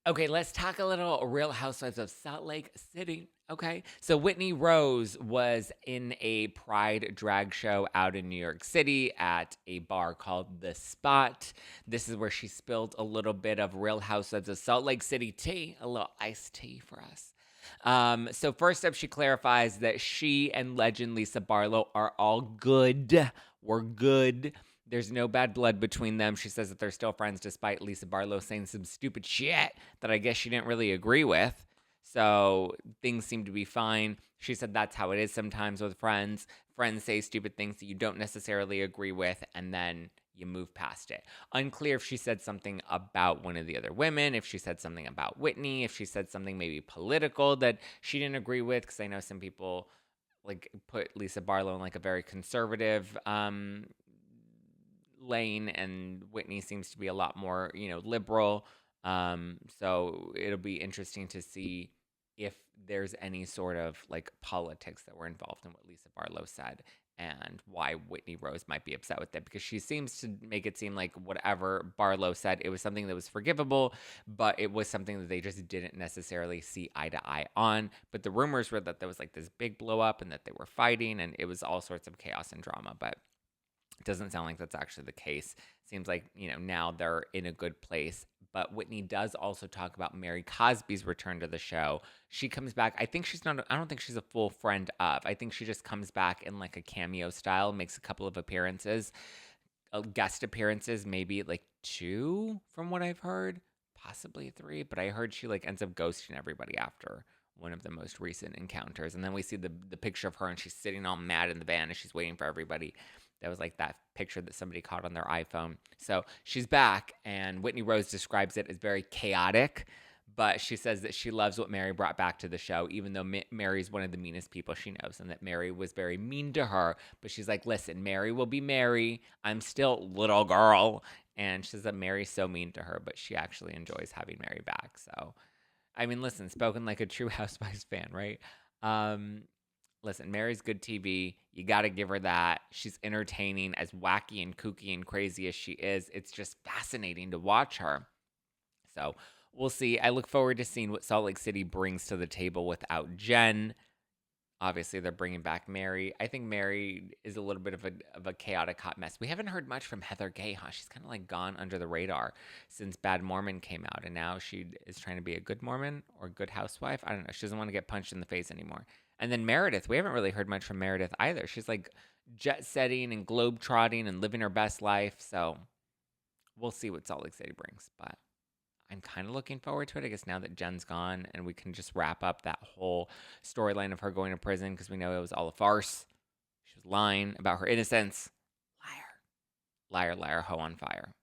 Okay, let's talk a little Real Housewives of Salt Lake City. Okay, so Whitney Rose was in a Pride drag show out in New York City at a bar called The Spot. This is where she spilled a little bit of Real Housewives of Salt Lake City tea, a little iced tea for us. So first up, she clarifies that she and legend Lisa Barlow are all good. We're good. There's no bad blood between them. She says that they're still friends despite Lisa Barlow saying some stupid shit that I guess she didn't really agree with. So things seem to be fine. She said that's how it is sometimes with friends. Friends say stupid things that you don't necessarily agree with, and then you move past it. Unclear if she said something about one of the other women, if she said something about Whitney, if she said something maybe political that she didn't agree with, because I know some people like put Lisa Barlow in like a very conservative lane, and Whitney seems to be a lot more, liberal. So it'll be interesting to see if there's any sort of like politics that were involved in what Lisa Barlow said and why Whitney Rose might be upset with it, because she seems to make it seem like whatever Barlow said, it was something that was forgivable, but it was something that they just didn't necessarily see eye to eye on. But the rumors were that there was like this big blow up and that they were fighting and it was all sorts of chaos and drama. But it doesn't sound like that's actually the case. Seems like, now they're in a good place. But Whitney does also talk about Mary Cosby's return to the show. She comes back. I don't think she's a full friend of. I think she just comes back in like a cameo style, makes a couple of appearances, guest appearances, maybe like two from what I've heard, possibly three. But I heard she like ends up ghosting everybody after one of the most recent encounters. And then we see the picture of her and she's sitting all mad in the van and she's waiting for everybody. That was like that picture that somebody caught on their iPhone. So she's back, and Whitney Rose describes it as very chaotic, but she says that she loves what Mary brought back to the show, even though Mary's one of the meanest people she knows, and that Mary was very mean to her. But she's like, listen, Mary will be Mary. I'm still little girl. And she says that Mary's so mean to her, but she actually enjoys having Mary back. So, I mean, listen, spoken like a true Housewives fan, right? Um, Listen, Mary's good TV. You got to give her that. She's entertaining, as wacky and kooky and crazy as she is. It's just fascinating to watch her. So we'll see. I look forward to seeing what Salt Lake City brings to the table without Jen. Obviously, they're bringing back Mary. I think Mary is a little bit of a chaotic hot mess. We haven't heard much from Heather Gay, huh? She's kind of like gone under the radar since Bad Mormon came out, and now she is trying to be a good Mormon or good housewife. I don't know. She doesn't want to get punched in the face anymore. And then Meredith, we haven't really heard much from Meredith either. She's like jet setting and globe trotting and living her best life. So we'll see what Salt Lake City brings, but I'm kind of looking forward to it. I guess now that Jen's gone and we can just wrap up that whole storyline of her going to prison, because we know it was all a farce. She was lying about her innocence. Liar, liar, liar, hoe on fire.